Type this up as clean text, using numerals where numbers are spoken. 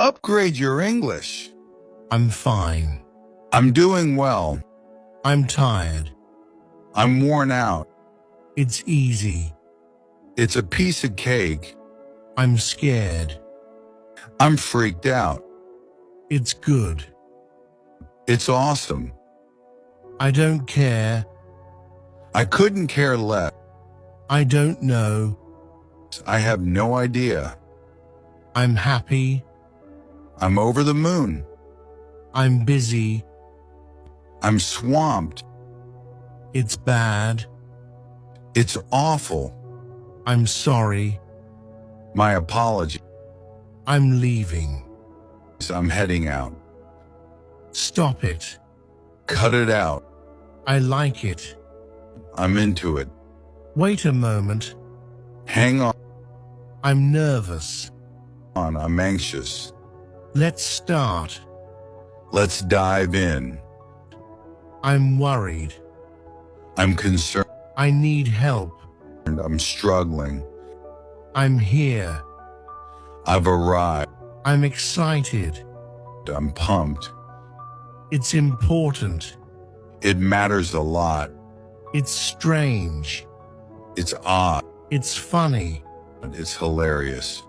Upgrade your English. I'm fine. I'm doing well. I'm tired. I'm worn out. It's easy. It's a piece of cake. I'm scared. I'm freaked out. It's good. It's awesome. I don't care. I couldn't care less. I don't know. I have no idea. I'm happy. I'm over the moon. I'm busy. I'm swamped. It's bad. It's awful. I'm sorry. My apology. I'm leaving. I'm heading out. Stop it. Cut it out. I like it. I'm into it. Wait a moment. Hang on. I'm nervous. I'm anxious. Let's start. Let's dive in. I'm worried. I'm concerned. I need help. I'm struggling. I'm here. I've arrived. I'm excited. I'm pumped. It's important. It matters a lot. It's strange. It's odd. It's funny. It's hilarious.